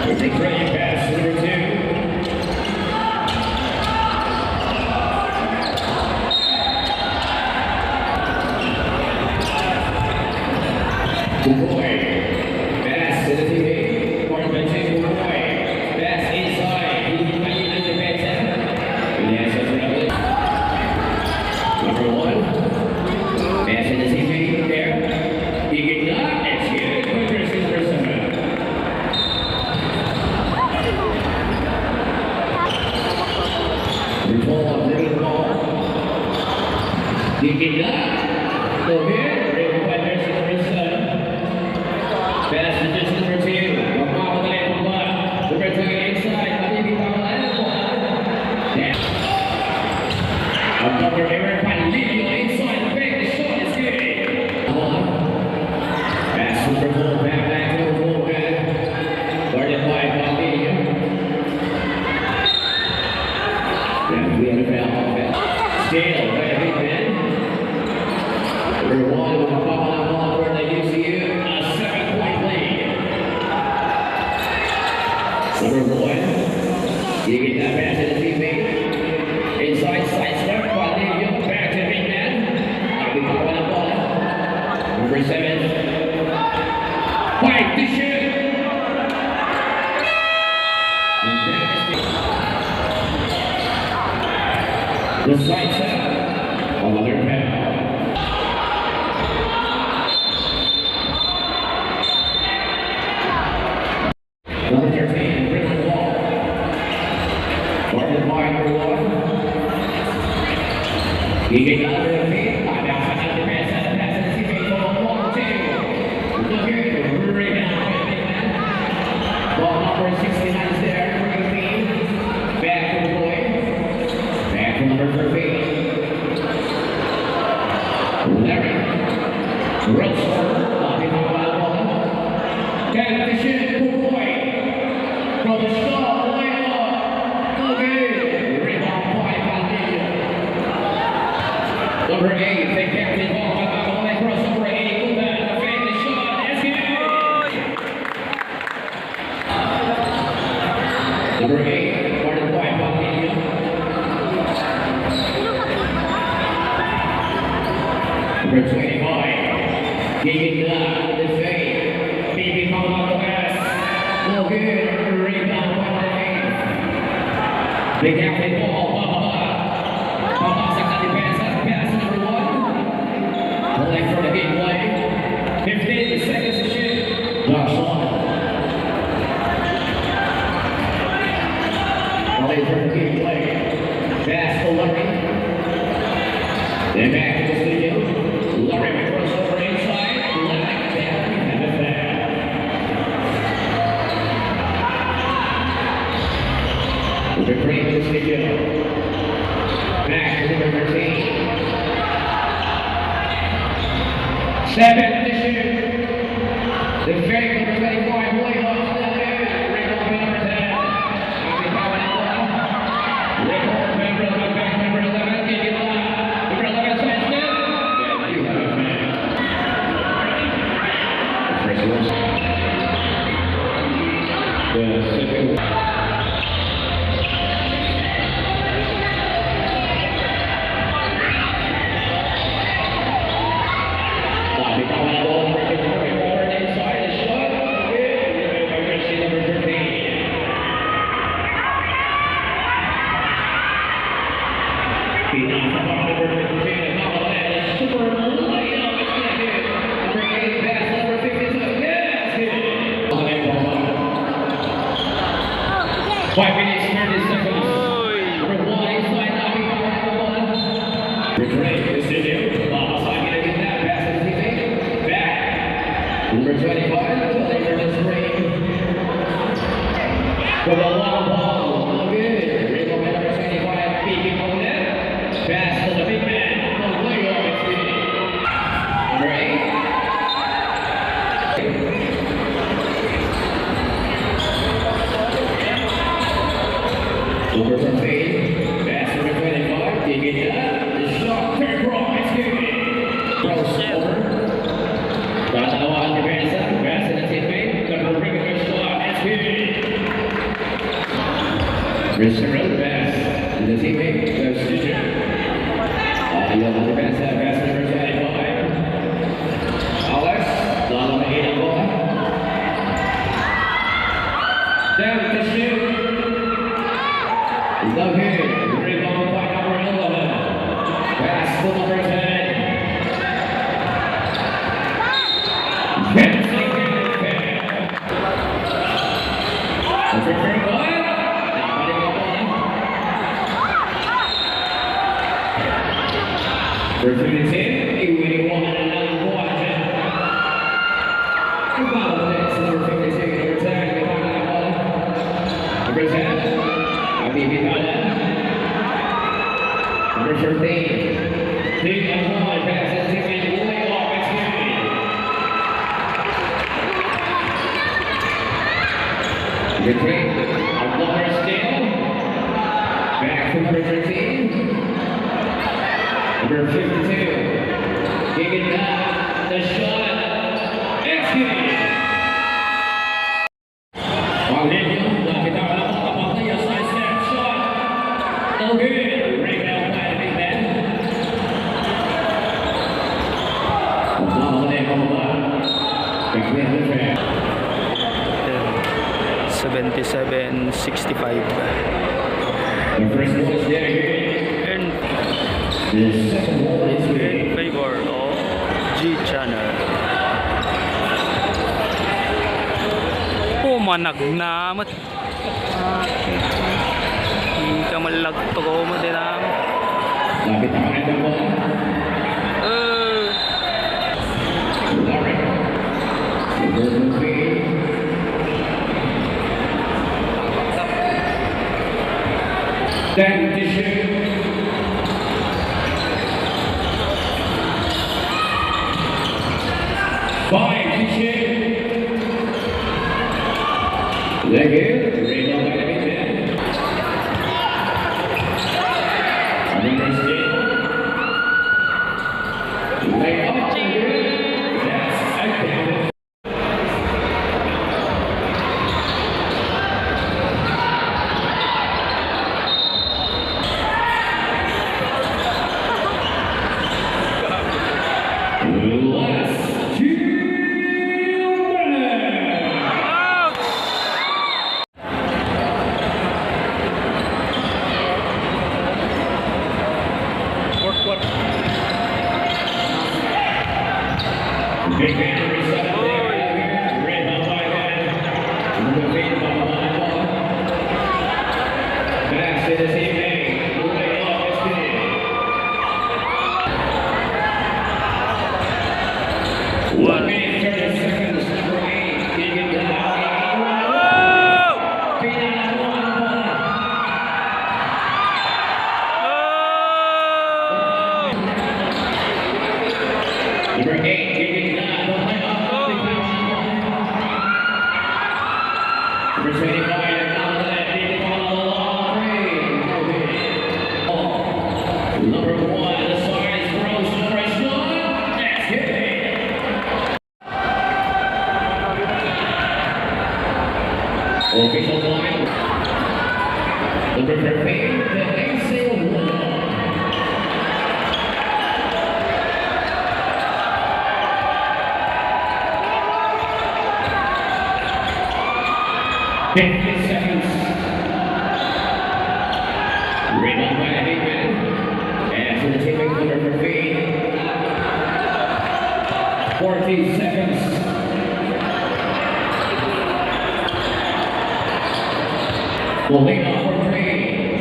It's a great pass, number 2. Boy, pass to the TV. Quarterback Boy, pass inside. He can find you in the back center. And that's number 1. Pass to the TV. There. He get not. It's good. Quicker super center. Ball, bring the ball. He get not. Go here. Pass to just number 2. Number 2 inside. Cover Eric Panlilio inside the back. The shot is good. Pass Super Bowl back to the ball. Guarded by Panlilio. Down to the NFL. Scale by a big man. Number 1 with a ball on for the UCU. Number 1, you get that pass to the teammate. Inside, side step, Panlilio, back to the big man. I'll be caught on the ball. Number 7, fight to shoot. The side step, another pass. Number 13, bring the ball. Guarded by number 1. He gets out of the feet. Now out the pass to the teammate. Ball 1, 2. Look here, rebound. Ball number 69 is there. Bring the feet. Back to the boy. Back to number 13. Larry. Runs forward. Back to the shoot. From the start, way up. Okay. Rebound by Panlilio. Number 8, they kept the ball. Cross number 8. Good man. Fake the shot. That's good. Number 8, guarded by Panlilio. Number 25, getting down the fade. BB coming out the pass. No good. Big athlete ball, Baba second defense, pass number 1. Pulling for the big play. 15 seconds to shoot. Josh Long. Pulling for the big play. Pass to Larry. Then back to the studio. Larry cross over inside. Larry back. Have it back. Number 3 to the studio. Back to number 13. 7 to shoot. The fake number 25 way off the net. Rebound number 10. Member 11. Get it on. Number 11 sends it. Yeah, you have it, man. First one. The second one. Five minutes, 30 seconds. Number 1 inside, now we got number 1. Retrain, this is it. Ball side, gonna get that pass to the teammate. Back. Number 25, pulling for the screen. For the long ball, no good. Rebound number 25, peeking on that. Pass to the big man. No way off its feet. Number 8. Over from Fade, pass number 25, dig it up, the shot, turn wrong, it's good. Cross over, got the one defense up, pass to the teammate, got to bring a shot, it's good. Mr. Pass. And the teammate substitution. Audio the pass number 25. Alex, Donald Aiden. Down to shoot. Love here. Rebound by number 11. Pass to number 10. Opportunity, winning one and another watch. About this, number 52, number 10, behind that ball. Number 10, Habibi Bala. Number 13, big and one, passes him in way off its game. Number 3, Abdullah Still. Back to number 13. Number 52, giving that the shot, it's good. Paulinho, nakita ka lang ang kapatay, side step shot. No good. Rebound by the big man. Pagmamahal na ba? Kaklihan the track. 77-65. The first one is there here. The second one is In favor of G-Channel. Managnamat. Hindi ka malagto ko mo din ang. Lapit ang kanya mo. Larry. Suburban Queen. Then to shoot. Five to shoot. Leg it. Rebound by the big man. Number 6. Lay up. That's again. Last 2 Big man to reset up there. Red up by that. Number 8 by the line ball. Pass to the teammate. Way off his feet. One minute, 30 seconds. Number 8. Keegan Dow. Beat out one ball. Number 8. Keegan Dow. Number 25, and now that big ball on the long range. Number 1, the size grows to fresh one. That's it. Official time. Number 13, the Exhale 1. Fifty seconds. Rebound by the big man. After the takeover number 15. 40 seconds. Will lead off for 3.